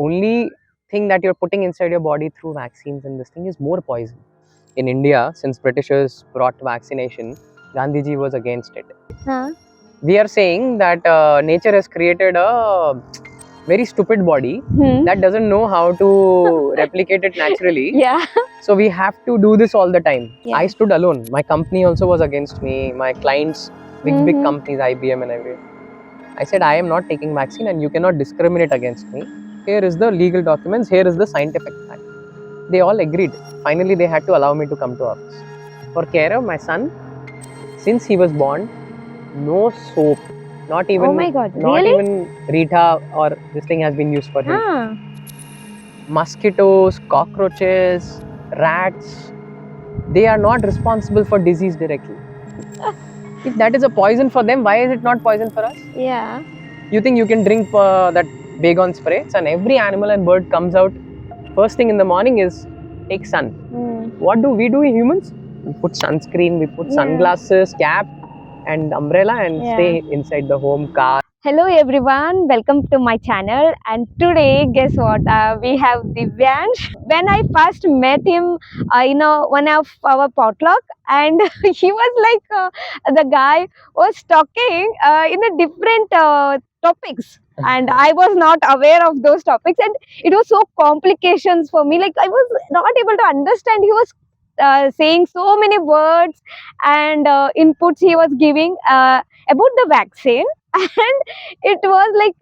only thing that you're putting inside your body through vaccines and this thing is more poison. In India, since Britishers brought vaccination, Gandhiji was against it. We are saying that nature has created a very stupid body that doesn't know how to replicate it naturally. Yeah. So we have to do this all the time. Yeah. I stood alone. My company also was against me. My clients, big companies, IBM and everything. I said, I am not taking vaccine and you cannot discriminate against me. Here is the legal documents. Here is the scientific fact. They all agreed. Finally, they had to allow me to come to office. For care of my son, since he was born, no soap, not even, Oh my God, not really? even Rita or this thing has been used for him. Mosquitoes, cockroaches, rats, they are not responsible for disease directly. If that is a poison for them, why is it not poison for us? Yeah. You think you can drink that Baygon spray, and every animal and bird comes out first thing in the morning is take sun. What do we do, humans? We put sunscreen, we put sunglasses, cap and umbrella and stay inside the home, car. Hello everyone, welcome to my channel. And today, guess what? We have Divyansh. When I first met him, one of our potluck, and he was like the guy was talking in a different topics, and I was not aware of those topics, and it was so complications for me. Like I was not able to understand. He was saying so many words and inputs he was giving about the vaccine. And it was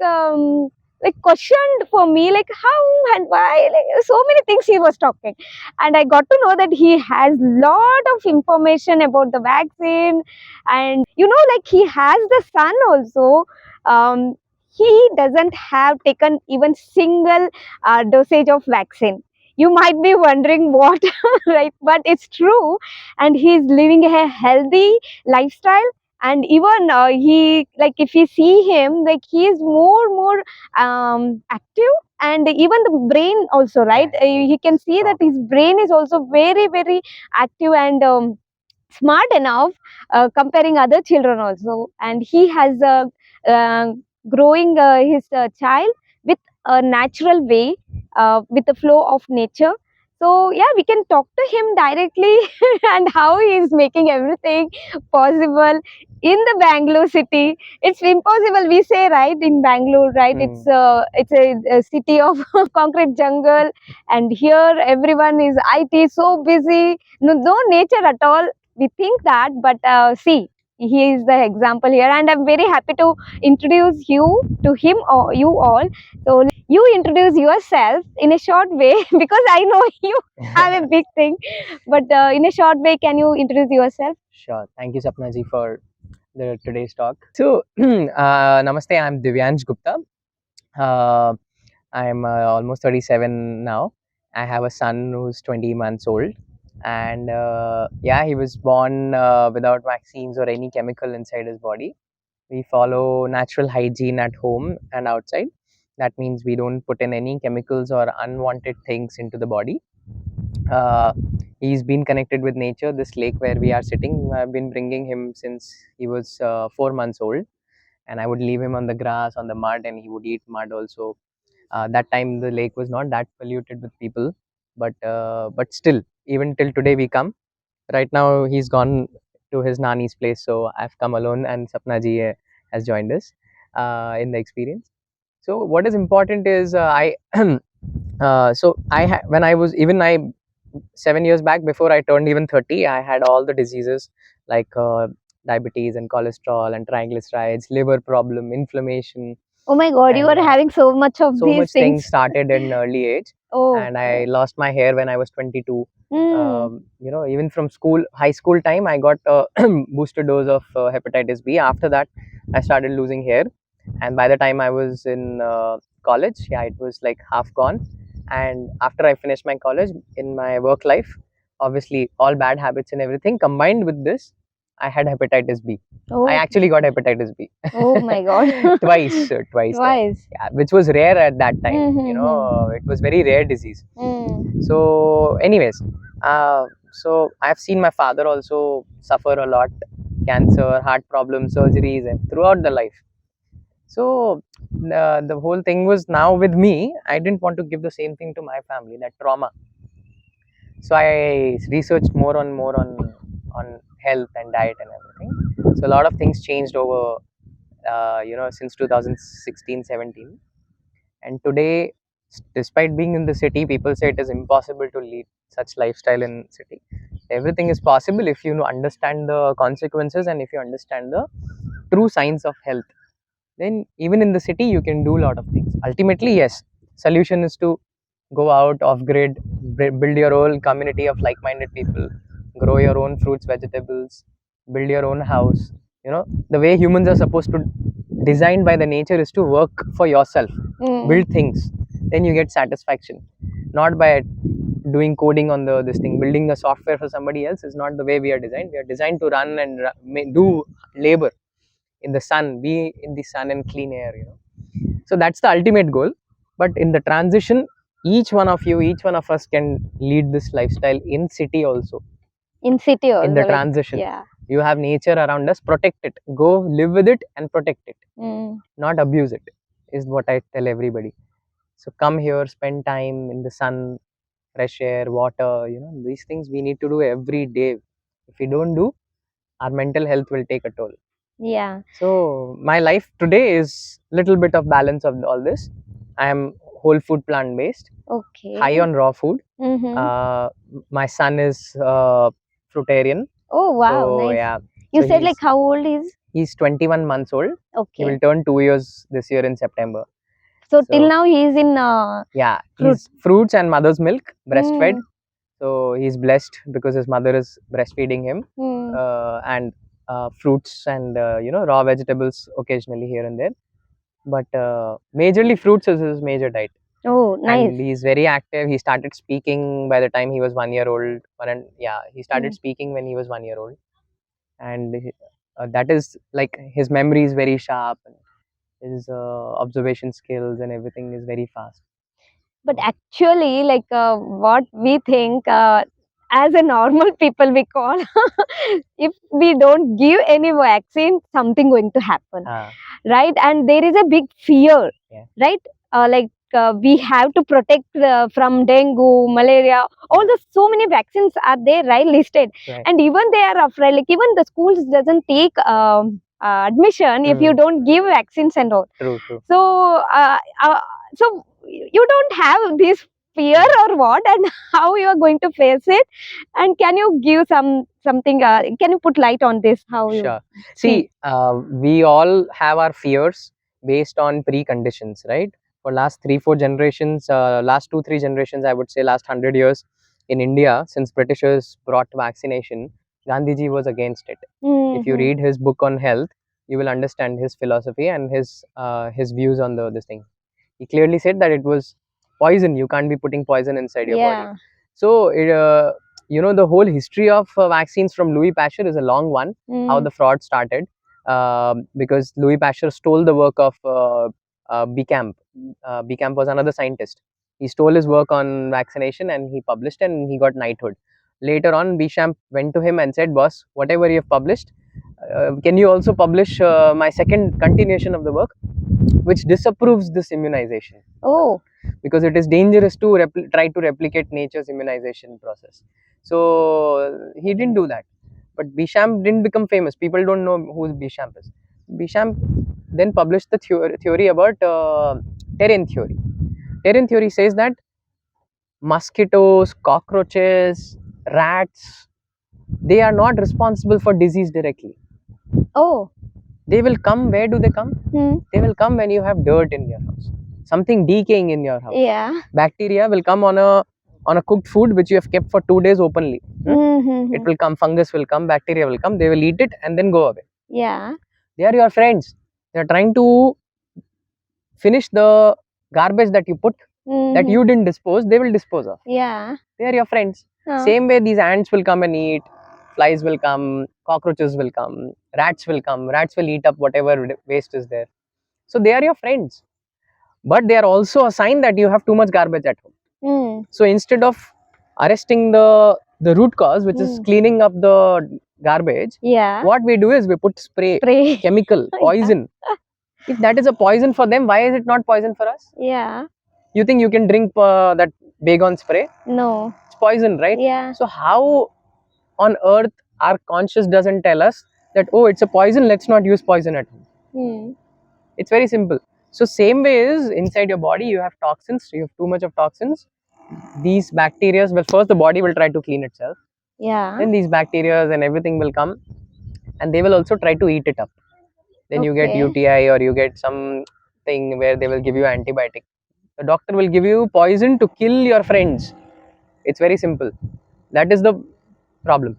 like questioned for me, like how and why, like so many things he was talking. And I got to know that he has lot of information about the vaccine. And like he has the son also. He doesn't have taken even single dosage of vaccine. You might be wondering what, right? But it's true. And he's living a healthy lifestyle. And even he, like if you see him, like he is more active. And even the brain also, right? He can see that his brain is also very active and smart enough, comparing other children also. And he has uh, growing his child with a natural way, with the flow of nature. So yeah, we can talk to him directly and how he is making everything possible in the Bangalore city. It's impossible, we say, right? In Bangalore, right? It's a city of concrete jungle, and here everyone is IT, so busy, no nature at all. We think that, but see, he is the example here, and I'm very happy to introduce you to him or you all. So you introduce yourself in a short way because I know you have a big thing, but in a short way, can you introduce yourself? Sure. Thank you, Sapna ji, for today's talk. So, namaste. I'm Divyansh Gupta. I'm almost 37 now. I have a son who's 20 months old, and yeah, he was born without vaccines or any chemical inside his body. We follow natural hygiene at home and outside. That means we don't put in any chemicals or unwanted things into the body. He's been connected with nature. This lake where we are sitting, I've been bringing him since he was 4 months old, and I would leave him on the grass, on the mud, and he would eat mud also. That time the lake was not that polluted with people, but still, even till today we come. Right now he's gone to his nani's place, so I've come alone, and Sapna ji has joined us in the experience. So what is important is I so when I was even I 7 years back, before I turned even 30, I had all the diseases like diabetes and cholesterol and triglycerides, liver problem, inflammation. Oh my God, you are having so much of these much things. things started in early age. And I lost my hair when I was 22. Even from high school time, I got a booster dose of hepatitis B. After that, I started losing hair, and by the time I was in college, yeah, it was like half gone. And after I finished my college, in my work life, obviously all bad habits and everything combined with this, I had hepatitis B. I actually got hepatitis B. Oh my God. Twice. Yeah, which was rare at that time. It was very rare disease. So anyways, so I've seen my father also suffer a lot, cancer, heart problems, surgeries, and throughout the life. So the whole thing was, now with me, I didn't want to give the same thing to my family, that trauma. So I researched more on health and diet and everything. So a lot of things changed over since 2016-17. And today, despite being in the city, people say it is impossible to lead such lifestyle in city. Everything is possible if you understand the consequences and if you understand the true science of health. Then even in the city you can do a lot of things. Ultimately, yes, solution is to go out off grid, build your own community of like-minded people, grow your own fruits, vegetables, build your own house. The way humans are supposed to, designed by the nature, is to work for yourself, build things, then you get satisfaction. Not by doing coding on the this thing, building a software for somebody else is not the way we are designed. We are designed to run and do labor in the sun, be in the sun and clean air. So that's the ultimate goal. But in the transition, each one of you, each one of us can lead this lifestyle in city also. In city also. In the transition, yeah. You have nature around us, protect it, go live with it and protect it, not abuse it, is what I tell everybody. So come here, spend time in the sun, fresh air, water, these things we need to do every day. If we don't do, our mental health will take a toll. Yeah. So my life today is little bit of balance of all this. I am whole food, plant based, Okay. high on raw food. My son is fruitarian. Oh wow, So nice. yeah, You so said like how old is? he's 21 months old. He Okay. will turn 2 years this year in September. So till now he is in Yeah, fruit. he's fruits and mother's milk, breastfed. So he's blessed because his mother is breastfeeding him, and fruits and raw vegetables occasionally here and there. But majorly fruits is his major diet. Oh, nice. And he's very active. He started speaking by the time he was 1 year old. He started speaking when he was 1 year old, and that is like his memory is very sharp, and his observation skills and everything is very fast. But actually, like what we think as a normal people, we call if we don't give any vaccine, something going to happen, right? And there is a big fear, right? Like we have to protect from dengue, malaria, all the so many vaccines are there, right, listed, and even they are afraid. Like even the schools doesn't take admission if you don't give vaccines and all. True. So so you don't have this fear or what, and how you are going to face it, and can you give something can you put light on this, how you see? We all have our fears based on preconditions, right? For last 3-4 generations, last 2-3 generations, I would say last 100 years in India, since Britishers brought vaccination, Gandhiji was against it. If you read his book on health, you will understand his philosophy and his views on this thing. He clearly said that it was poison. You can't be putting poison inside your body. So the whole history of vaccines from Louis Pasteur is a long one. How the fraud started, because Louis Pasteur stole the work of Becamp. Becamp was another scientist. He stole his work on vaccination and he published, and he got knighthood. Later on, Bechamp went to him and said, "Boss, whatever you have published, can you also publish my second continuation of the work, which disapproves this immunization?" Oh. Because it is dangerous to try to replicate nature's immunization process. So he didn't do that. But Bechamp didn't become famous. People don't know who Bechamp is. Bechamp then published the theory about Terrain theory. Terrain theory says that mosquitoes, cockroaches, rats, they are not responsible for disease directly. Oh. They will come. Where do they come? They will come when you have dirt in your house, something decaying in your house. Yeah. Bacteria will come on a cooked food which you have kept for 2 days openly. It will come. Fungus will come. Bacteria will come. They will eat it and then go away. Yeah. They are your friends. They are trying to finish the garbage that you put, that you didn't dispose. They will dispose of. Yeah. They are your friends. Same way, these ants will come and eat. Flies will come. Cockroaches will come. Rats will come. Rats will eat up whatever waste is there. So they are your friends. But they are also a sign that you have too much garbage at home. So instead of arresting the root cause, which is cleaning up the garbage, what we do is we put spray. Chemical, poison If that is a poison for them, why is it not poison for us? Yeah. You think you can drink that Baygon spray? No. It's poison, right? Yeah. So how on earth our conscious doesn't tell us that, oh, it's a poison, let's not use poison at home? Hmm. It's very simple. So same way is inside your body you have toxins, you have too much of toxins. These bacteria, well, first the body will try to clean itself. Yeah. Then these bacteria and everything will come and they will also try to eat it up. Then you get Okay. UTI or you get something where they will give you antibiotic. The doctor will give you poison to kill your friends. It's very simple. That is the problem.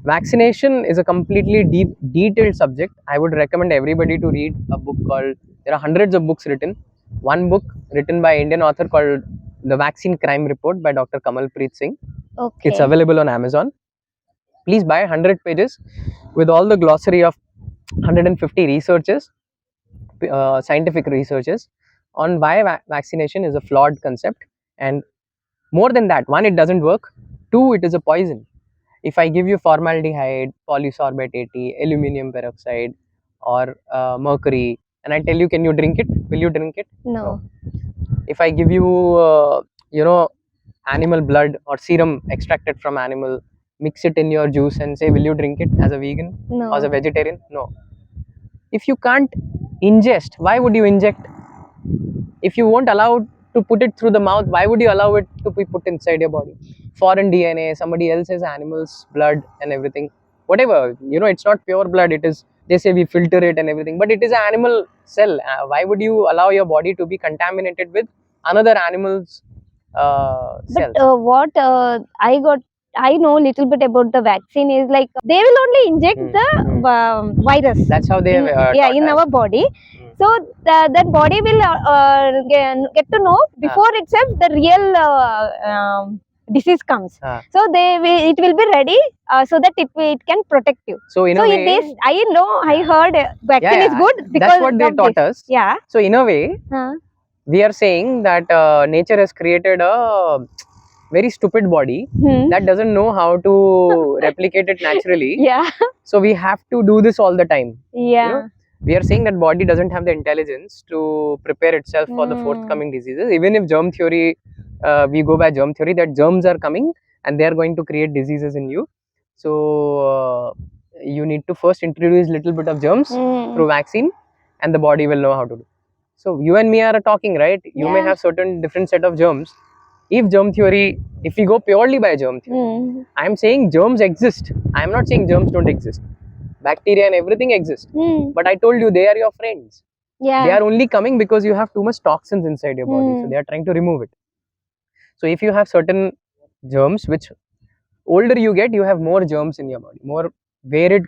Vaccination is a completely detailed subject. I would recommend everybody to read a book called, there are hundreds of books written. One book written by Indian author called The Vaccine Crime Report by Dr. Kamalpreet Singh. Okay. It's available on Amazon. Please buy 100 pages with all the glossary of 150 researchers, scientific researchers on why vaccination is a flawed concept. And more than that, one, it doesn't work. Two, it is a poison. If I give you formaldehyde, polysorbate 80, aluminum peroxide, or mercury, and I tell you, can you drink it? Will you drink it? No. If I give you, animal blood or serum extracted from animal, mix it in your juice and say, will you drink it as a vegan No. or as a vegetarian? No. If you can't ingest, why would you inject? If you won't allow to put it through the mouth, why would you allow it to be put inside your body? Foreign DNA, somebody else's animal's blood and everything, whatever, it's not pure blood. It is, they say we filter it and everything, but it is an animal cell. Why would you allow your body to be contaminated with another animal's cells? But what I know a little bit about the vaccine is like they will only inject the virus. That's how they in, yeah, in our body. So that body will get to know before itself the real disease comes. So it will be ready so that it can protect you. So in a way, this I heard vaccine is good because that's what they taught us. Yeah. So in a way, we are saying that nature has created a very stupid body that doesn't know how to replicate it naturally. Yeah. So we have to do this all the time. Yeah. We are saying that body doesn't have the intelligence to prepare itself for the forthcoming diseases. Even if germ theory, we go by germ theory, that germs are coming and they are going to create diseases in you. So you need to first introduce little bit of germs through vaccine, and the body will know how to do. So you and me are talking, right? You may have certain different set of germs. If germ theory, if we go purely by germ theory, I am saying germs exist. I am not saying germs don't exist. Bacteria and everything exists. But I told you they are your friends. Yeah. They are only coming because you have too much toxins inside your body. So they are trying to remove it. So if you have certain germs, which older you get, you have more germs in your body, more varied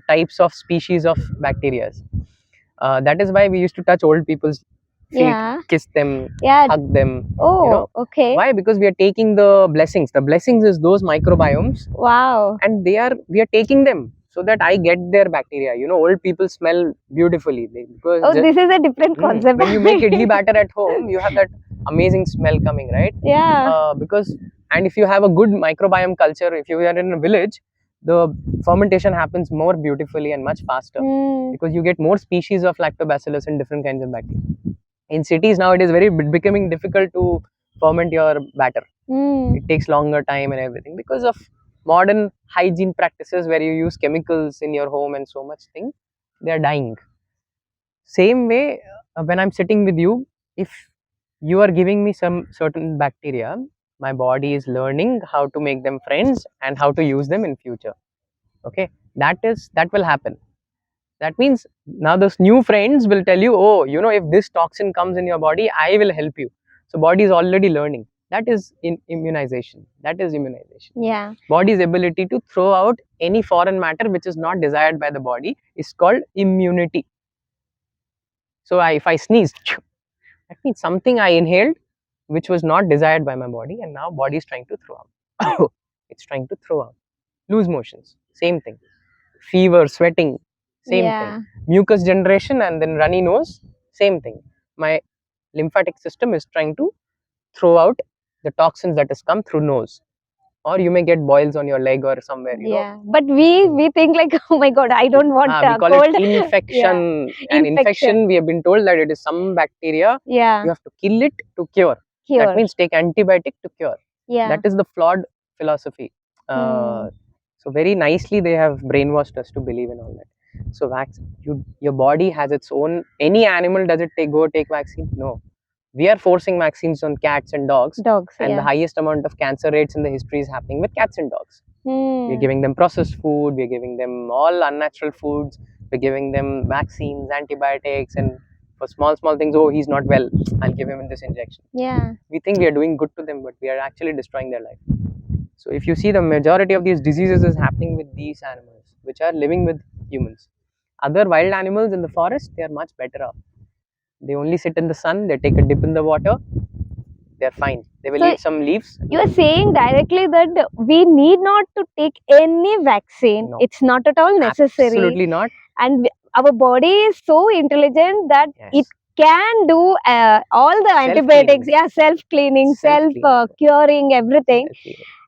types of species of bacteria. That is why we used to touch old people's feet, kiss them, hug them. Oh, okay. Why? Because we are taking the blessings. The blessings is those microbiomes. Wow. And we are taking them so that I get their bacteria. Old people smell beautifully. Because this is a different concept. When you make idli batter at home, you have that amazing smell coming, right? Yeah. And if you have a good microbiome culture, if you are in a village, the fermentation happens more beautifully and much faster because you get more species of lactobacillus and different kinds of bacteria. In cities now, it is becoming difficult to ferment your batter. It takes longer time and everything because of modern hygiene practices where you use chemicals in your home and so much thing. They are dying. Same way, when I'm sitting with you, if you are giving me some certain bacteria, my body is learning how to make them friends and how to use them in future. Okay, that will happen. That means now those new friends will tell you, oh, if this toxin comes in your body, I will help you. So body is already learning. That is immunization. Yeah. Body's ability to throw out any foreign matter which is not desired by the body is called immunity. So if I sneeze, that means something I inhaled which was not desired by my body, and now body is trying to throw out. It's trying to throw out. Loose motions, same thing. Fever, sweating, same thing. Mucus generation and then runny nose, same thing. My lymphatic system is trying to throw out the toxins that has come through nose. or you may get boils on your leg or somewhere, you know. But we think like, oh my god, I don't want We call cold. it infection. And infection, we have been told that it is some bacteria. You have to kill it to cure. That means take antibiotic to cure. That is the flawed philosophy. So very nicely they have brainwashed us to believe in all that. So your body has its own. Any animal, does it go take vaccine? No. We are forcing vaccines on cats and dogs, and the highest amount of cancer rates in the history is happening with cats and dogs. We're giving them processed food, we're giving them all unnatural foods, we're giving them vaccines, antibiotics, and for small things, oh, he's not well, I'll give him this injection. We think we are doing good to them, but we are actually destroying their life. So if you see, the majority of these diseases is happening with these animals which are living with humans. Other wild animals in the forest, they are much better off. They only sit in the sun, they take a dip in the water, they're fine. They will eat some leaves. You are saying directly that we need not to take any vaccine. No. It's not at all necessary. Absolutely not. And our body is so intelligent that it can do all the antibiotics, self-cleaning, self-curing, everything.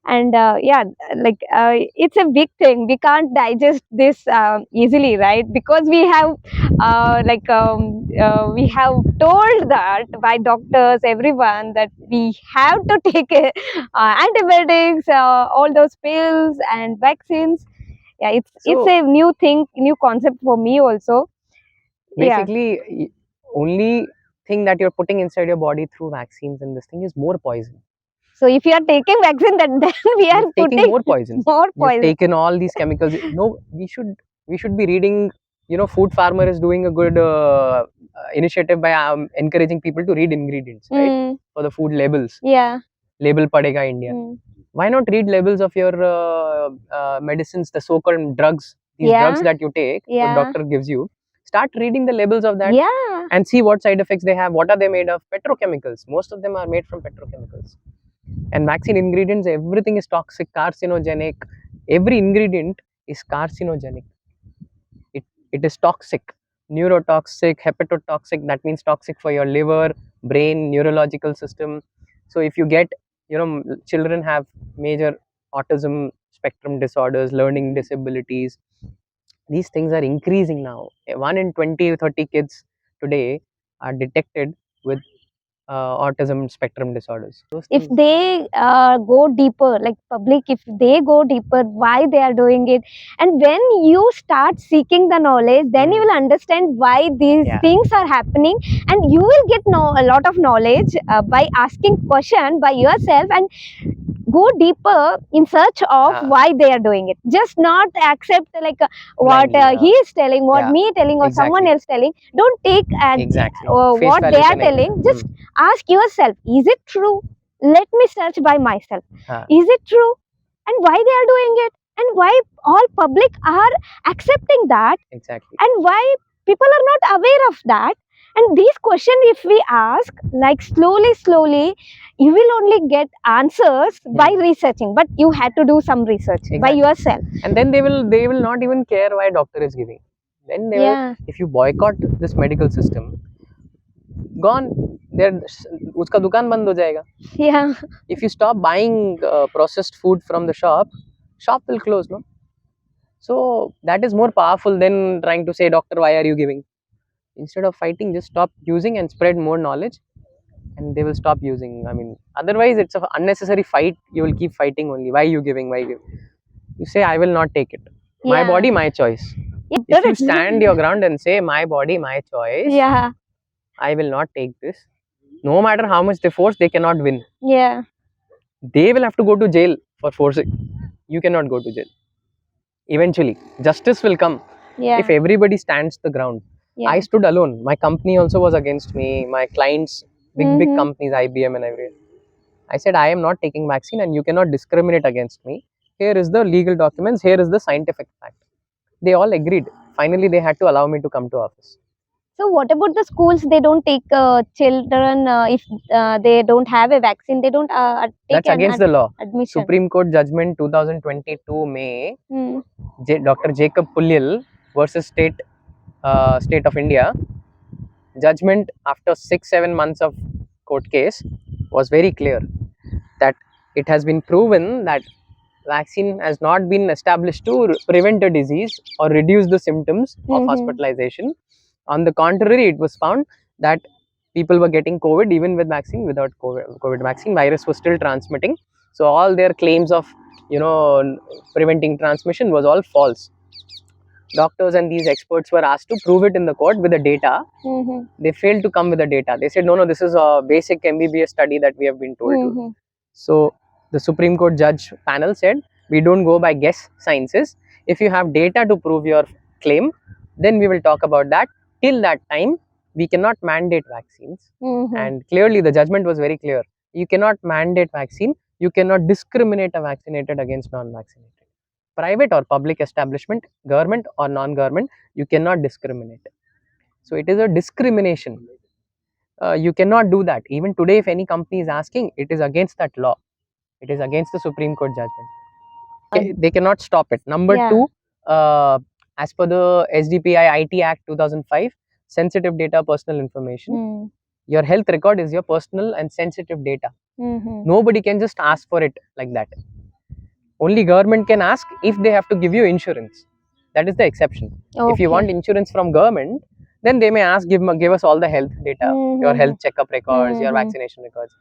And it's a big thing. We can't digest this easily, right? Because we have we have told that by doctors, everyone, that we have to take antibiotics, all those pills and vaccines. It's a new thing, new concept for me also. Basically, only thing that you're putting inside your body through vaccines and this thing is more poison. So if you are taking vaccine, then we are taking more poison. You've taken all these chemicals. No, we should be reading. You know, Food Farmer is doing a good initiative by encouraging people to read ingredients, right? For the food labels. Label padega India. Why not read labels of your medicines, the so-called drugs, these drugs that you take, the doctor gives you. Start reading the labels of that and see what side effects they have. What are they made of? Petrochemicals. Most of them are made from petrochemicals. And vaccine ingredients, everything is toxic, carcinogenic. Every ingredient is carcinogenic. It is toxic, neurotoxic, hepatotoxic. That means toxic for your liver, brain, neurological system. So if you get, you know, children have major autism spectrum disorders, learning disabilities. These things are increasing now. 1 in 20, 30 kids today are detected with autism spectrum disorders. If they go deeper, like public, if they go deeper, why they are doing it, and when you start seeking the knowledge, then you will understand why these things are happening, and you will get a lot of knowledge by asking question by yourself and go deeper in search of why they are doing it. Just not accept like what he is telling, what me telling, or someone else telling. Don't take what they are telling. Just ask yourself, is it true? Let me search by myself. Is it true? And why they are doing it? And why all public are accepting that? And why people are not aware of that? And these questions, if we ask, like slowly, you will only get answers by researching. But you had to do some research by yourself. And then they will not even care why doctor is giving. Then they will, if you boycott this medical system, gone. Uska dukaan band ho jayega. If you stop buying processed food from the shop will close, no? So that is more powerful than trying to say, doctor, why are you giving? Instead of fighting, just stop using and spread more knowledge, and they will stop using. I mean, otherwise it's an unnecessary fight. You will keep fighting only. Why you giving? Why you? You say, I will not take it. My body, my choice. If you stand your ground and say, my body, my choice, I will not take this. No matter how much they force, they cannot win. They will have to go to jail for forcing. You cannot go to jail. Eventually, justice will come if everybody stands the ground. I stood alone. My company also was against me. My clients, big companies, IBM and everything. I said, I am not taking vaccine and you cannot discriminate against me. Here is the legal documents. Here is the scientific fact. They all agreed. Finally, they had to allow me to come to office. So what about the schools? They don't take children if they don't have a vaccine. They don't take. That's against the law. Admission. Supreme Court Judgement 2022 May. Dr. Jacob Pulyal versus State of India. Judgment after 6-7 months of court case was very clear that it has been proven that vaccine has not been established to prevent a disease or reduce the symptoms of hospitalization. On the contrary, it was found that people were getting COVID even with vaccine. Without COVID vaccine, virus was still transmitting. So all their claims of preventing transmission was all false. Doctors and these experts were asked to prove it in the court with the data. They failed to come with the data. They said, no, this is a basic MBBS study that we have been told to. So the Supreme Court judge panel said, we don't go by guess sciences. If you have data to prove your claim, then we will talk about that. Till that time, we cannot mandate vaccines. And clearly the judgment was very clear. You cannot mandate vaccine. You cannot discriminate a vaccinated against non-vaccinated. Private or public establishment, government or non-government, you cannot discriminate. So it is a discrimination. You cannot do that. Even today, if any company is asking, it is against that law. It is against the Supreme Court judgment. They cannot stop it. Number two, as per the SDPI IT Act 2005, sensitive data, personal information. Your health record is your personal and sensitive data. Nobody can just ask for it like that. Only government can ask if they have to give you insurance. That is the exception. If you want insurance from government, then they may ask, give us all the health data, your health checkup records, your vaccination records.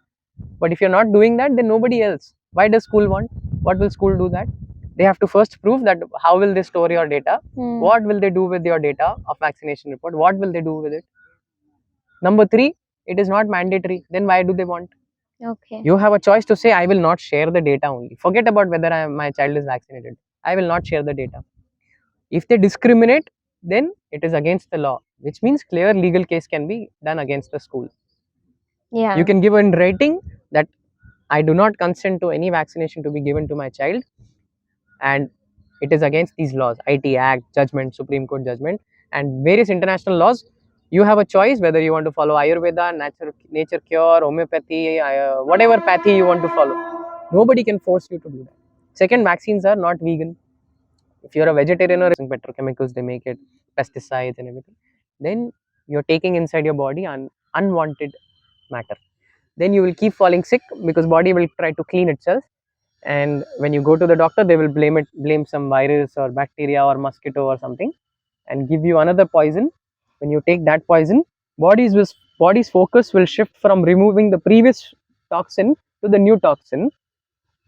But if you're not doing that, then nobody else. Why does school want? What will school do that? They have to first prove that how will they store your data? What will they do with your data of vaccination report? What will they do with it? Number three, it is not mandatory. Then why do they want? You have a choice to say, I will not share the data only. Forget about whether my child is vaccinated. I will not share the data. If they discriminate, then it is against the law, which means clear legal case can be done against the school. You can give in writing that I do not consent to any vaccination to be given to my child, and it is against these laws, IT Act, judgment, Supreme Court judgment, and various international laws. You have a choice whether you want to follow Ayurveda, nature cure, homeopathy, whatever pathy you want to follow. Nobody can force you to do that. Second, vaccines are not vegan. If you're a vegetarian or petrochemicals, they make it, pesticides and everything, then you're taking inside your body unwanted matter. Then you will keep falling sick because body will try to clean itself. And when you go to the doctor, they will blame some virus or bacteria or mosquito or something, and give you another poison. When you take that poison, body's focus will shift from removing the previous toxin to the new toxin.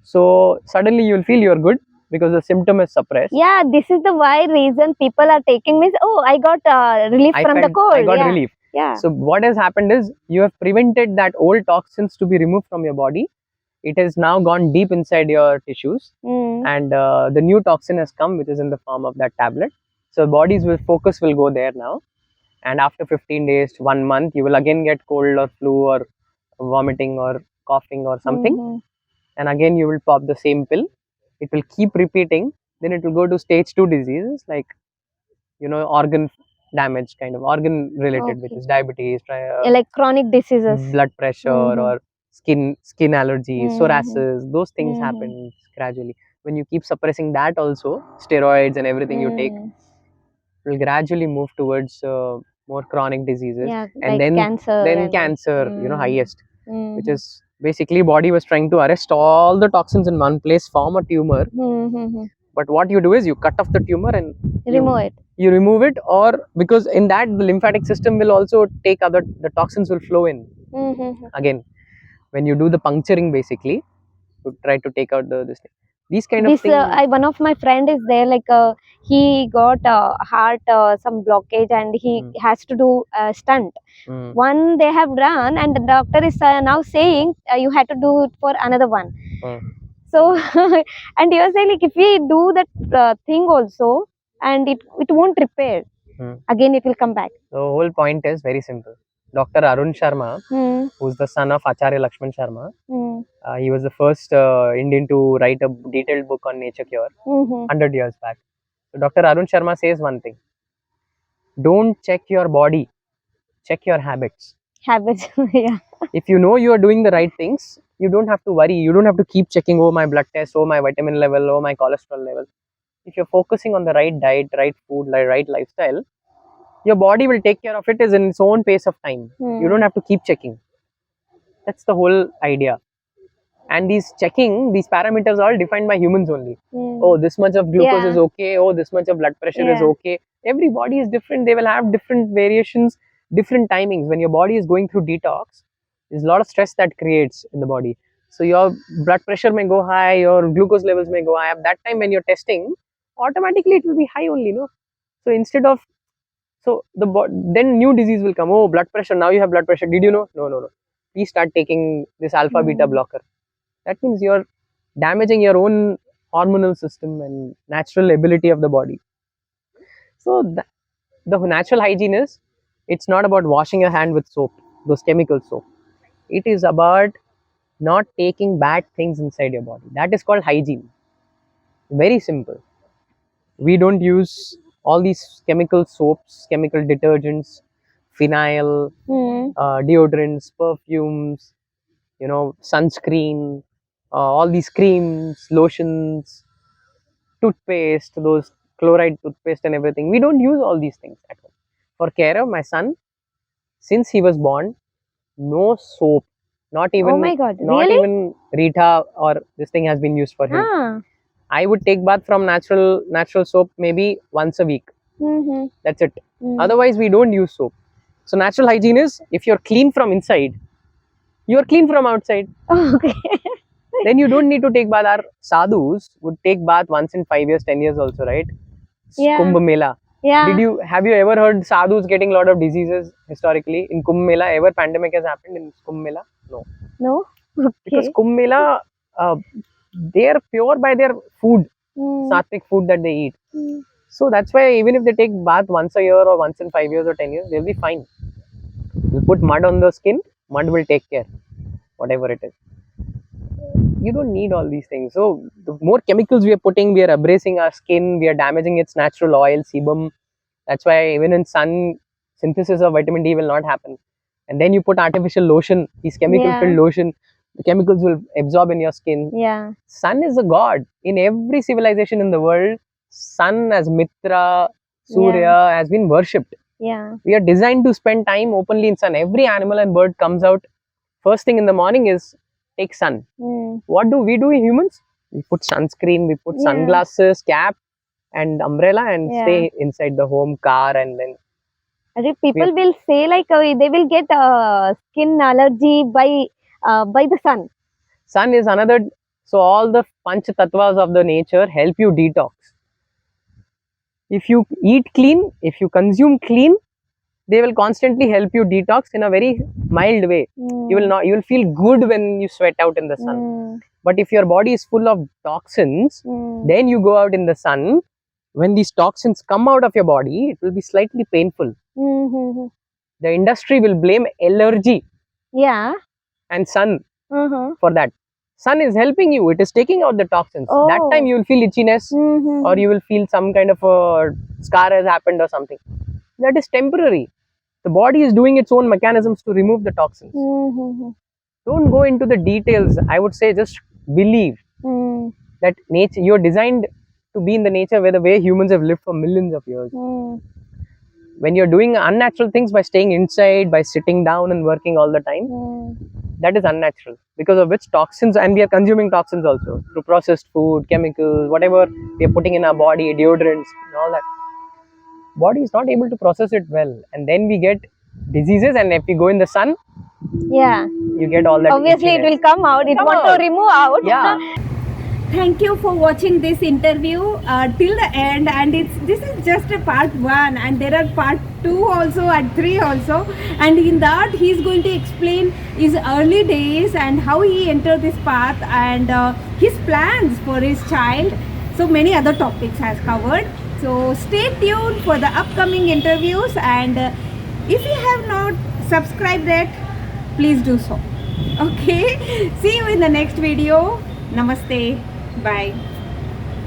So suddenly you will feel you're good because the symptom is suppressed. This is the why reason people are taking means, I got relief from the cold. I got relief. So what has happened is you have prevented that old toxins to be removed from your body. It has now gone deep inside your tissues, and the new toxin has come, which is in the form of that tablet. So body's focus will go there now, and after 15 days, 1 month, you will again get cold or flu or vomiting or coughing or something, and again you will pop the same pill. It will keep repeating. Then it will go to stage 2 diseases like organ damage, kind of organ related, which is diabetes, like chronic diseases, blood pressure, or skin allergies, psoriasis. Those things happen gradually. When you keep suppressing that also, steroids and everything you take will gradually move towards more chronic diseases, and like cancer, highest, which is basically body was trying to arrest all the toxins in one place, form a tumor. But what you do is you cut off the tumor and you remove it, or because in that the lymphatic system will also take the toxins will flow in. Again, when you do the puncturing, basically to try to take out this thing. These kind of things. One of my friend is there, like he got heart some blockage and he has to do a stunt. One they have done and the doctor is now saying you had to do it for another one. So and he was saying, like, if we do that thing also and it won't repair, again it will come back. The whole point is very simple. Dr. Arun Sharma, who's the son of Acharya Lakshman Sharma, he was the first Indian to write a detailed book on nature cure 100 years back. So Dr. Arun Sharma says one thing: don't check your body, check your habits. Yeah. If you know you are doing the right things, you don't have to worry. You don't have to keep checking, oh, my blood test, oh, my vitamin level, oh, my cholesterol level. If you're focusing on the right diet, right food, right lifestyle, your body will take care of it in its own pace of time. You don't have to keep checking. That's the whole idea. And these parameters are all defined by humans only. Oh, this much of glucose is okay. Oh, this much of blood pressure is okay. Every body is different. They will have different variations, different timings. When your body is going through detox, there's a lot of stress that creates in the body. So your blood pressure may go high, your glucose levels may go high. At that time when you're testing, automatically it will be high only, no? So instead of, so then new disease will come. Oh, blood pressure. Now you have blood pressure. Did you know? No, no, no. Please start taking this alpha beta blocker. That means you're damaging your own hormonal system and natural ability of the body. So the natural hygiene is, it's not about washing your hand with soap, those chemical soap. It is about not taking bad things inside your body. That is called hygiene. Very simple. We don't use all these chemical soaps, chemical detergents, phenyl, deodorants, perfumes, sunscreen, all these creams, lotions, toothpaste, those chloride toothpaste and everything. We don't use all these things at home. For care of my son, since he was born, no soap, not even, Oh my God, not really? even Rita or this thing has been used for him. I would take bath from natural soap maybe once a week. That's it. Otherwise, we don't use soap. So natural hygiene is, if you're clean from inside, you're clean from outside. Okay. Then you don't need to take bath. Our sadhus would take bath once in 5 years, 10 years also, right? Yeah. Kumbh Mela. Yeah. Have you ever heard sadhus getting a lot of diseases historically in Kumbh Mela? Ever pandemic has happened in Kumbh Mela? No. No. Okay. Because Kumbh Mela, they are pure by their food, sattvic food that they eat. So that's why even if they take bath once a year or once in 5 years or 10 years, they'll be fine. You put mud on the skin, mud will take care, whatever it is. You don't need all these things. So the more chemicals we are putting, we are abrasing our skin, we are damaging its natural oil, sebum. That's why even in sun, synthesis of vitamin D will not happen. And then you put artificial lotion, these chemical filled lotion, the chemicals will absorb in your skin. Yeah. Sun is a god. In every civilization in the world, sun as Mitra, Surya has been worshipped. Yeah. We are designed to spend time openly in sun. Every animal and bird comes out first thing in the morning is take sun. What do we do, humans? We put sunscreen, we put sunglasses, cap and umbrella and stay inside the home, car, and then people will say like they will get skin allergy by the sun. Sun is another. So all the panch tattvas of the nature help you detox. If you eat clean, if you consume clean, they will constantly help you detox in a very mild way. You will feel good when you sweat out in the sun. But if your body is full of toxins, then you go out in the sun. When these toxins come out of your body, it will be slightly painful. The industry will blame allergy and sun for that. Sun is helping you. It is taking out the toxins. That time you will feel itchiness or you will feel some kind of a scar has happened or something. That is temporary. The body is doing its own mechanisms to remove the toxins. Don't go into the details. I would say just believe that nature, you're designed to be in the nature where the way humans have lived for millions of years. When you're doing unnatural things by staying inside, by sitting down and working all the time, that is unnatural, because of which toxins, and we are consuming toxins also through processed food, chemicals, whatever we are putting in our body, deodorants and all that. Body is not able to process it well, and then we get diseases. And if we go in the sun, you get all that. Obviously itchiness. It will come out. It want to remove out. Yeah. Thank you for watching this interview till the end, and this is just a part 1, and there are part 2 also and 3 also, and in that he is going to explain his early days and how he entered this path and his plans for his child. So many other topics has covered. So stay tuned for the upcoming interviews, and if you have not subscribed yet, please do so. Okay, see you in the next video. Namaste. Bye.